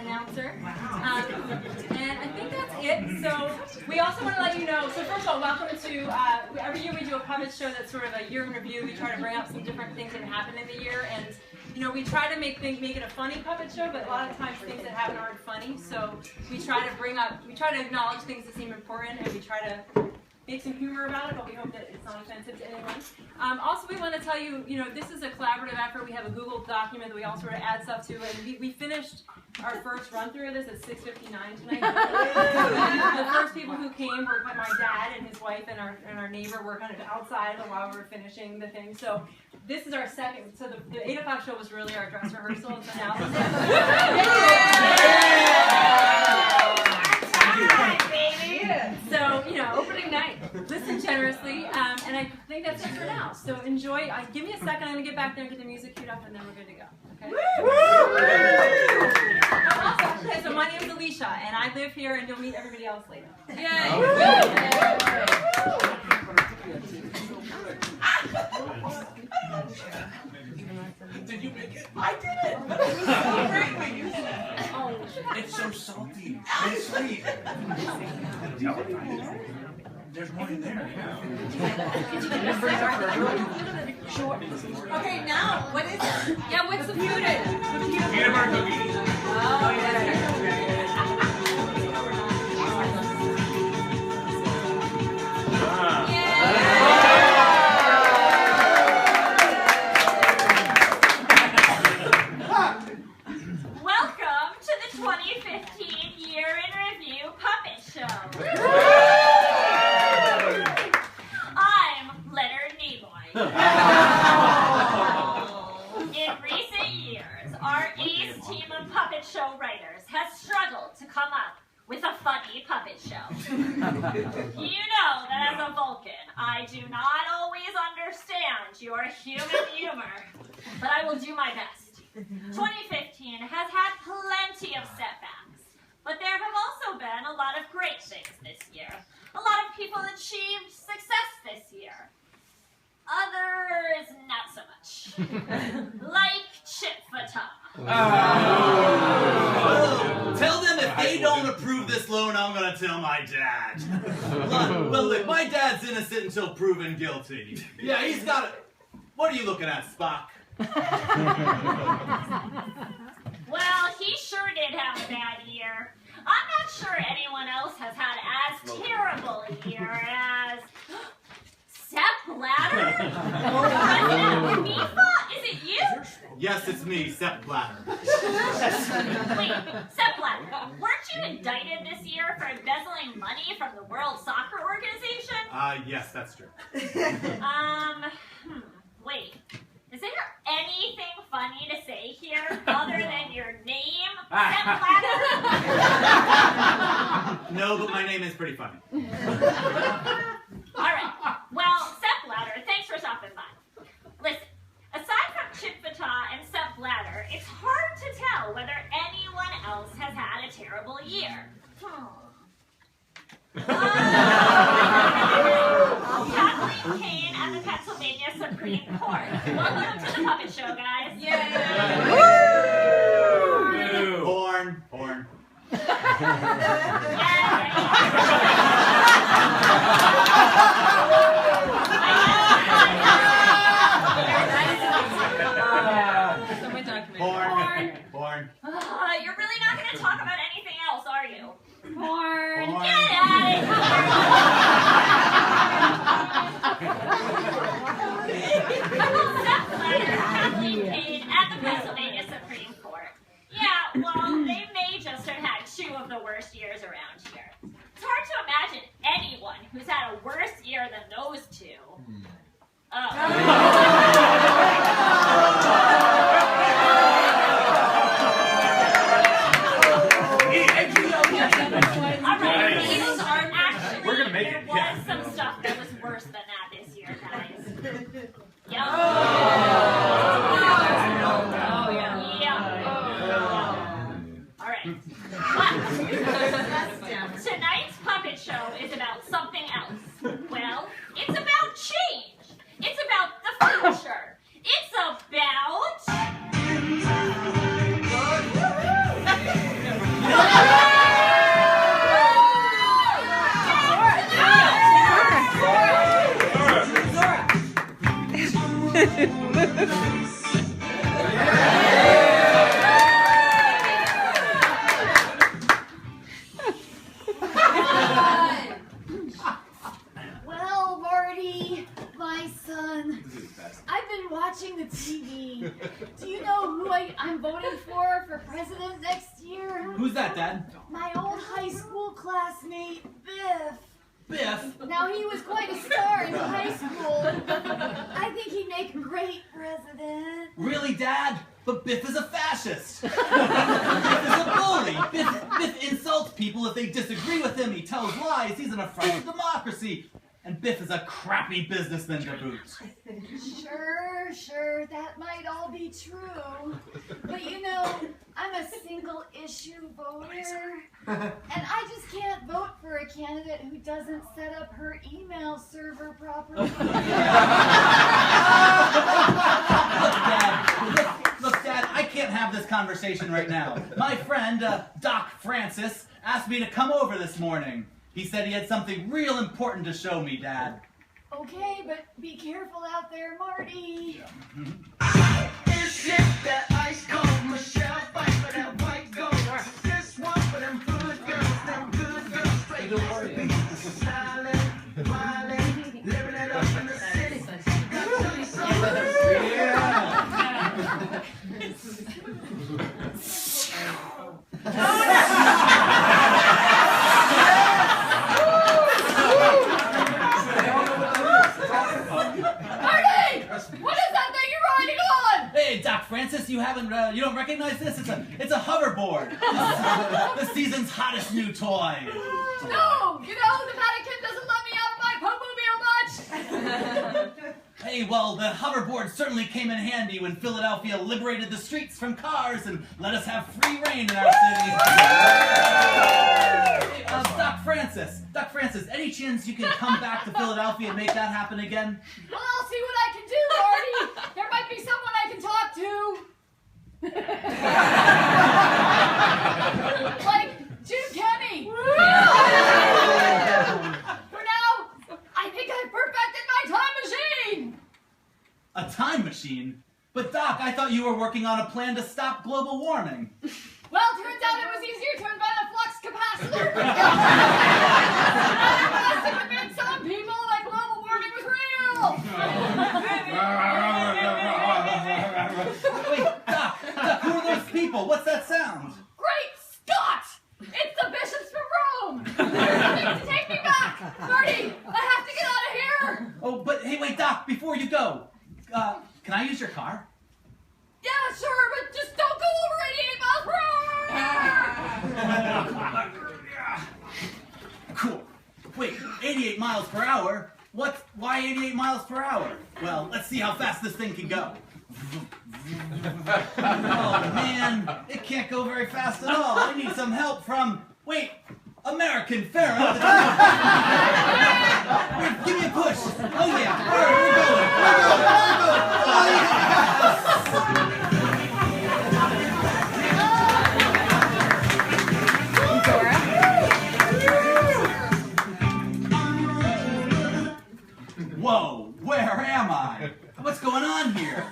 announcer. And I think that's it. So we also want to let you know, so first of all, welcome to, every year we do a puppet show that's sort of a year in review. We try to bring up some different things that happened in the year. And you know, we try to make it a funny puppet show, but a lot of times things that happen aren't funny. So we try to acknowledge things that seem important, and we try to make some humor about it, but we hope that it's not offensive to anyone. Also, we want to tell you, you know, this is a collaborative effort. We have a Google document that we all sort of add stuff to, and we finished our first run-through of this at 6:59 tonight. The first people who came were my dad and his wife and our neighbor were kind of outside while we were finishing the thing. So this is our second. So the 8 o'clock show was really our dress rehearsal, and so now so, you know, opening night. Listen generously, and I think that's it for now. So enjoy. Give me a second. I'm going to get back there and get the music queued up, and then we're good to go. Okay? Okay, so my name is Alicia, and I live here, and you'll meet everybody else later. Yay! Did you make it? I did it! But it was so great when you said it. Oh, it's so salty and sweet. There's more in there. Okay, now, what is it? Yeah, what's the food? Peanut butter cookies. Oh, yeah. You know that as a Vulcan, I do not always understand your human humor, but I will do my best. 2015 has had plenty of setbacks, but there have also been a lot of great things this year. A lot of people achieved success this year. Others, not so much. Like Chipfata. Tell them if they don't approve this loan, I'm gonna tell my dad. Well, look, my dad's innocent until proven guilty. Yeah, he's got it. What are you looking at, Spock? Well, he sure did have a bad year. I'm not sure anyone else has had as terrible a year as Sepp Blatter? President FIFA? Is it you? Yes, it's me, Sepp Blatter. Wait, Sepp Blatter, weren't you indicted this year for embezzling money from the World Soccer Organization? Yes, that's true. Wait. Is there anything funny to say here other than your name, Sepp Blatter? No, but my name is pretty funny. Alright, well, Sepp Blatter, thanks for stopping by. Listen, aside from Chipfata and Sepp Blatter, it's hard to tell whether anyone else has had a terrible year. Kathleen Kane at the Pennsylvania Supreme Court. Welcome to the puppet show, guys. Yay! Porn. Porn. Porn. You're really not going to talk about anything else, are you? Porn. Get out of Sepp Blatter, Kathleen Kane at the Pennsylvania Supreme Court. Yeah, well, they may just have had 2 of the worst years around here. It's hard to imagine anyone who's had a worse year than Well, Marty, my son, I've been watching the TV. Do you know who I'm voting for president next year? Who's that, Dad? My old high school classmate, Biff. Biff? Now, he was quite a star in high school. I think he'd make a great president. Really, Dad? But Biff is a fascist. Biff is a bully. Biff insults people if they disagree with him. He tells lies. He's an affront to democracy. And Biff is a crappy businessman to boot. Sure, that might all be true. But you know, I'm a single issue voter. And I just can't vote for a candidate who doesn't set up her email server properly. Look, Dad, I can't have this conversation right now. My friend, Doc Francis, asked me to come over this morning. He said he had something real important to show me, Dad. Okay, but be careful out there, Marty. Is it that ice cold Michelle fight for that white gold? This one for them good girls, straight smiling, smiling, living it up in the city. Gotta tell you something. Hey, Doc Francis, you don't recognize this? It's a hoverboard. This season's hottest new toy. No, you know, the Vatican doesn't let me out of my Pope-mobile much. Hey, well, the hoverboard certainly came in handy when Philadelphia liberated the streets from cars and let us have free reign in our city. Hey, Doc Francis, any chance you can come back to Philadelphia and make that happen again? Well, I'll see what I can do, Marty. There might be someone I can talk to. Like Jim Kenny. For now, I think I've perfected my time machine. A time machine? But Doc, I thought you were working on a plan to stop global warming. Well, turns out it was easier to invent a flux capacitor. To convince some people that global warming was real. Wait, Doc, who are those people? What's that sound? Great Scott! It's the bishops from Rome. They're coming to take me back. Marty, I have to get out of here. Oh, but hey, wait, Doc, before you go, can I use your car? Yeah, sure, but just don't go over 88 miles per hour. Cool. Wait, 88 miles per hour? What? Why 88 miles per hour? Well, let's see how fast this thing can go. Oh, man. It can't go very fast at all. I need some help from... Wait. American Pharaoh. Wait, give me a push. Oh, yeah. We're going. Oh, yeah. Whoa, where am I? What's going on here?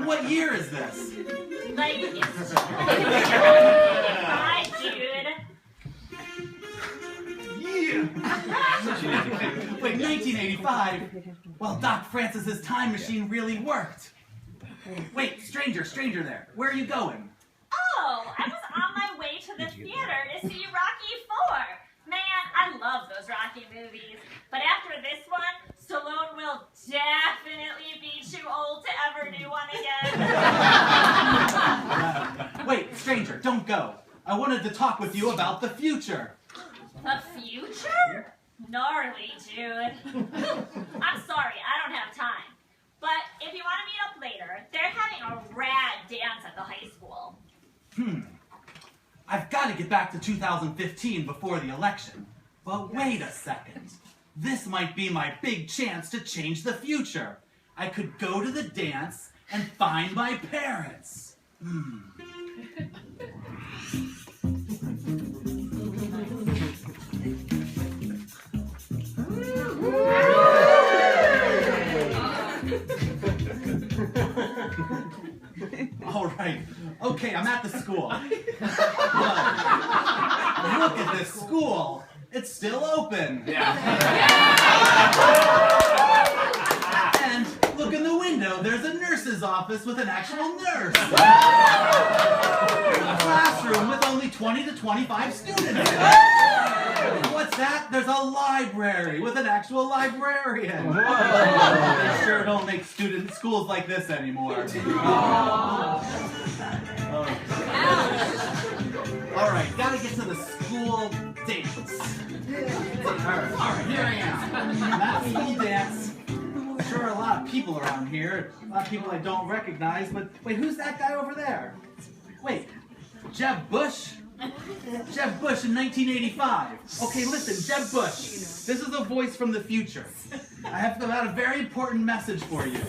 What year is this? Like, it's Hi, dude. Wait, 1985? Well, Doc Francis's time machine really worked. Wait, stranger there. Where are you going? Oh, I was on my way to the theater to see Rocky IV. Man, I love those Rocky movies. But after this one, Stallone will definitely be too old to ever do one again. Wait, stranger, don't go. I wanted to talk with you about the future. The future? Gnarly, dude. I'm sorry, I don't have time. But if you want to meet up later, they're having a rad dance at the high school. I've got to get back to 2015 before the election. But wait a second. This might be my big chance to change the future. I could go to the dance and find my parents. All right. Okay, I'm at the school. Look at this school. It's still open. And look in the window. There's a nurse's office with an actual nurse. A classroom with only 20 to 25 students. What's that? There's a library with an actual librarian. They sure don't make schools like this anymore. All right, gotta get to the school dance. All right, here I am. That school dance. Sure, a lot of people around here. A lot of people I don't recognize, but wait, who's that guy over there? Wait, Jeb Bush? Jeb Bush in 1985. Okay, listen, Jeb Bush. This is a voice from the future. I have got a very important message for you.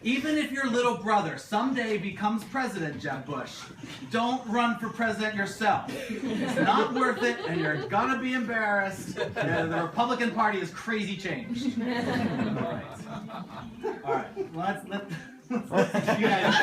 Even if your little brother someday becomes president, Jeb Bush, don't run for president yourself. It's not worth it, and you're gonna be embarrassed. The Republican Party is crazy changed. All right. Well, let's you guys.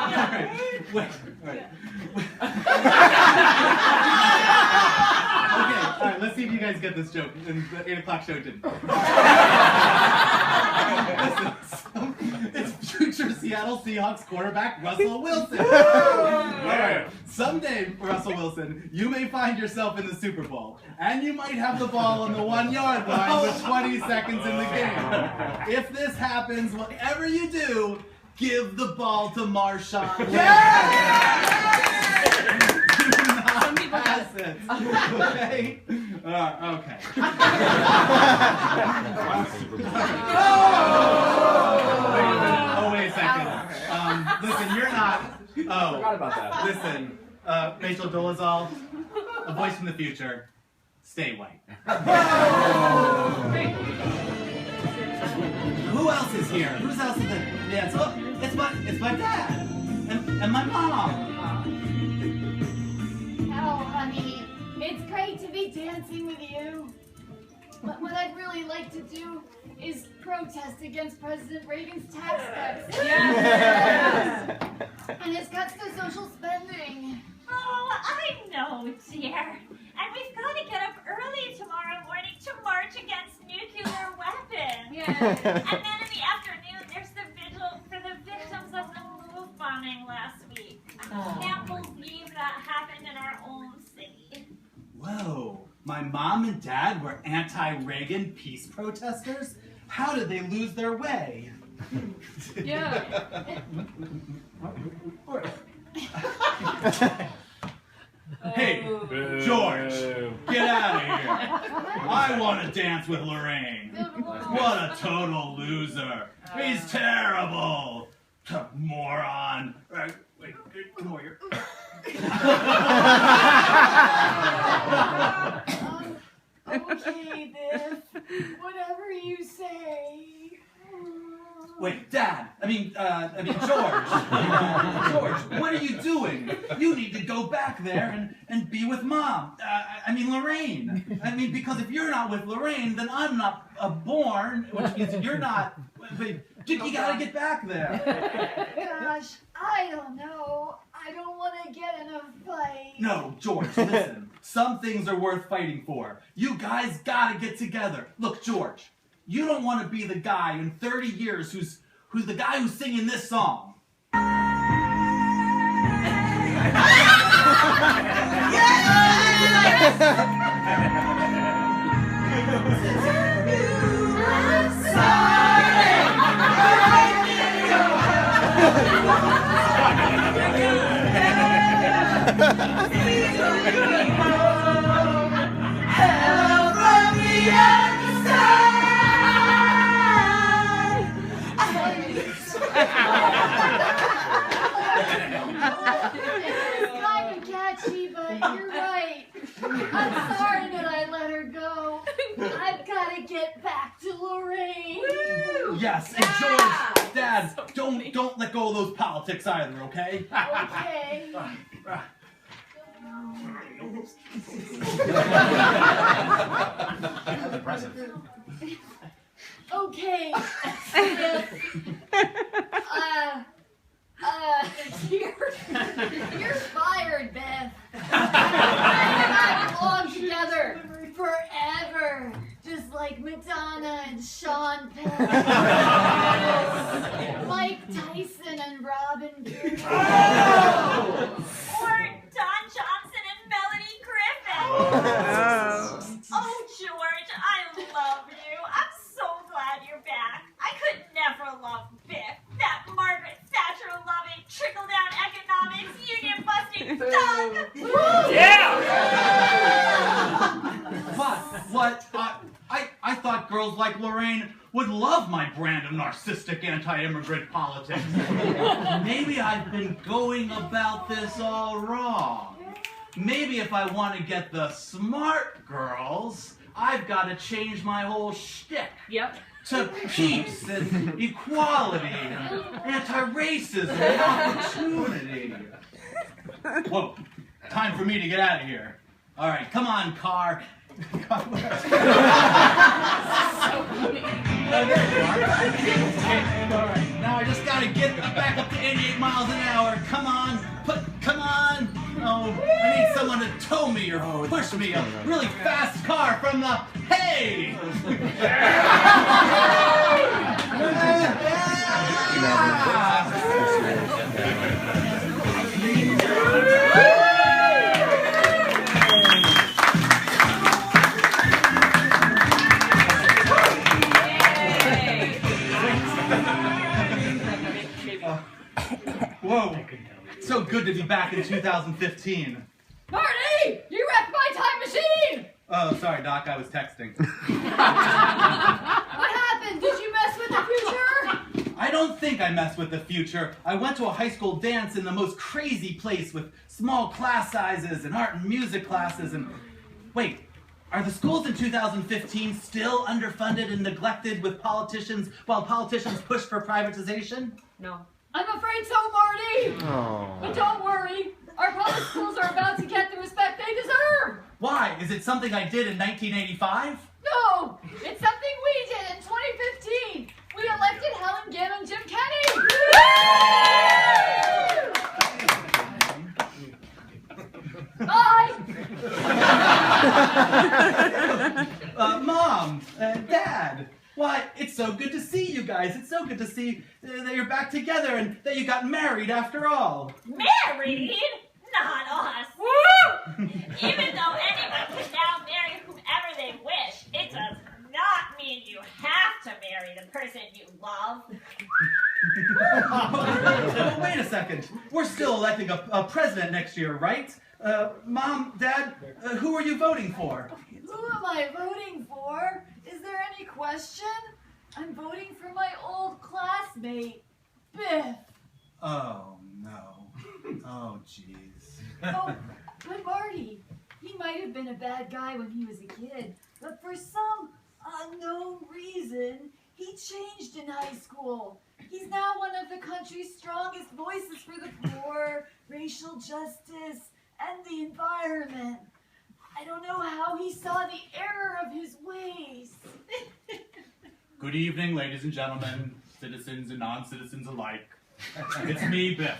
All right. Wait. All right. Okay. All right. Let's see if you guys get this joke. And the 8 o'clock show didn't. Listen, it's future Seattle Seahawks quarterback Russell Wilson. All right. Someday, Russell Wilson, you may find yourself in the Super Bowl, and you might have the ball on the 1-yard line with 20 seconds in the game. If this happens, whatever you do, give the ball to Marshawn. Do not pass it. Okay? Okay. Oh, wait a second. Listen, you're not. Oh, forgot about that. Listen, Rachel Dolezal, a voice from the future. Stay white. Who else is here? Who's else is there? Yeah, it's my dad and my mom. Oh, honey, it's great to be dancing with you. But what I'd really like to do is protest against President Reagan's tax cuts. Yes. And his cuts to social spending. Oh, I know, dear. And we've got to get up early tomorrow morning to march against nuclear weapons. Yeah. And then in the afternoon, there's the vigil for the victims of the move bombing last week. I can't believe that happened in our own city. Whoa, my mom and dad were anti-Reagan peace protesters? How did they lose their way? Yeah. Hey, George, get out of here. I want to dance with Lorraine. What a total loser. He's terrible. Moron. Wait, come over here. Okay, Biff. Whatever you say. Wait, Dad. George. George, what are you doing? You need to go back there and be with Mom. Lorraine. Because if you're not with Lorraine, then I'm not born, which means you're not. You gotta get back there. Gosh, I don't know. I don't want to get in a fight. No, George, listen. Some things are worth fighting for. You guys gotta get together. Look, George, you don't want to be the guy in 30 years who's the guy who's singing this song. It's kind of catchy, but you're right. I'm sorry that I let her go. I've got to get back to Lorraine. Yes, and George, Dad, don't let go of those politics either, okay? Okay. That's impressive. Okay. You're fired, Beth. You and I belong together forever, just like Madonna and Sean Penn, Mike Tyson and Robin Gibb, Or Don Johnson and Melanie Griffin. Oh, George, I love you. I'm so glad you're back. I could never love Biff, that Margaret Thatcher-loving, trickle-down economics, union-busting thug. Yeah! What? I thought girls like Lorraine would love my brand of narcissistic anti-immigrant politics. Maybe I've been going about this all wrong. Maybe if I want to get the smart girls, I've got to change my whole shtick. Yep. To peace and equality and anti-racism and opportunity. Whoa, time for me to get out of here. All right, come on, car. There you are. Okay, all right, now I just gotta get back up to 88 miles an hour. Come on, come on. Oh, I need someone to tow me or push me. A really fast car from the hay. Whoa, so good to be back in 2015. Marty, you wrecked my time machine. Oh, sorry, Doc, I was texting. What happened? Did you mess with the future? I don't think I messed with the future. I went to a high school dance in the most crazy place with small class sizes and art and music classes and... Wait, are the schools in 2015 still underfunded and neglected with politicians while politicians push for privatization? No. I'm afraid so, Marty. But don't worry. Our public schools are about to get the respect they deserve. Why? Is it something I did in 1985? No, it's something we did in 2015. We elected Helen Gibb and Jim Kenney. Bye. Mom, Dad, why, it's so good to see you guys. It's so good to see that you're back together and that you got married after all. Married? Not us. Woo! Even though anyone can now marry whomever they wish, it does not mean you have to marry the person you love. Well, wait a second. We're still electing a president next year, right? Mom, Dad, who are you voting for? Who am I voting for? Is there any question? I'm voting for my old classmate, Biff. Oh, no. Oh, jeez. Oh, but Marty, he might have been a bad guy when he was a kid, but for some unknown reason, he changed in high school. He's now one of the country's strongest voices for the poor, racial justice, and the environment. I don't know how he saw the error of his ways. Good evening, ladies and gentlemen, citizens and non-citizens alike. It's me, Biff.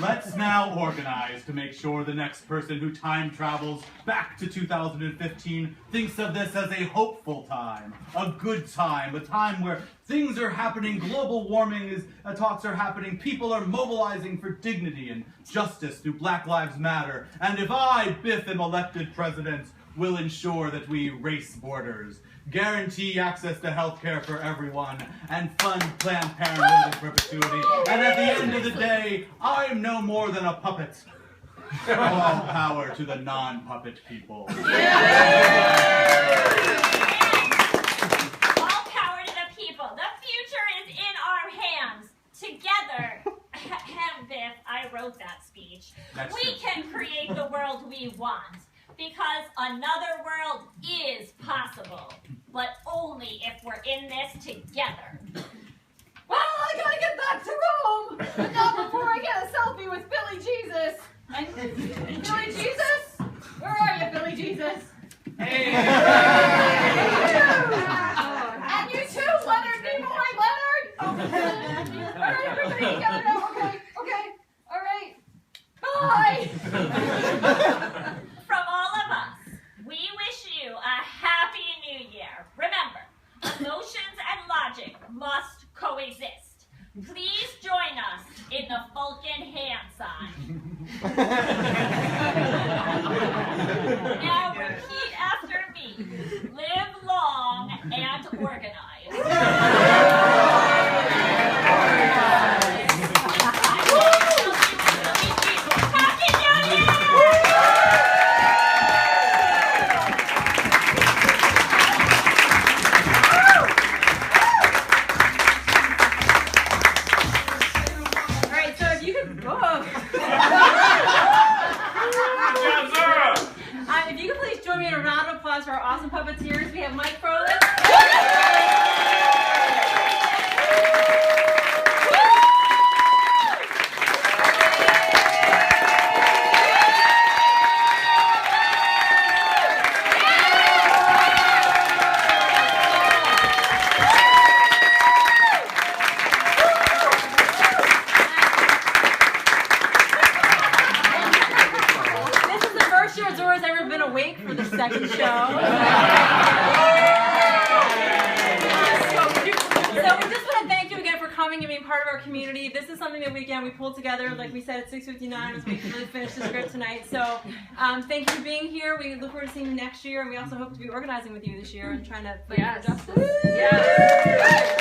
Let's now organize to make sure the next person who time travels back to 2015 thinks of this as a hopeful time, a good time, a time where things are happening, global warming talks are happening, people are mobilizing for dignity and justice through Black Lives Matter. And if I, Biff, am elected president, will ensure that we erase borders, guarantee access to health care for everyone, and fund Planned Parenthood in perpetuity. And at the end of the day, I'm no more than a puppet. All power to the non-puppet people. All power to the people. The future is in our hands. Together, Biff, I wrote that speech. We can create the world we want. Because another world is possible, but only if we're in this together. Well, I gotta get back to Rome, but not before I get a selfie with Billy Jesus. And Billy Jesus? Where are you, Billy Jesus? Hey! And you too, Leonard Nimoy Leonard? Oh, all right, everybody together now, okay? Now repeat after me. Live long and organize. If you could please join me in a round of applause for our awesome puppeteers. We have Mike Froelich. Zora's ever been awake for the second show. So we just want to thank you again for coming and being part of our community. This is something that we pulled together, like we said, at 6:59 as we really finished the script tonight. So thank you for being here. We look forward to seeing you next year, and we also hope to be organizing with you this year and trying to fight for justice.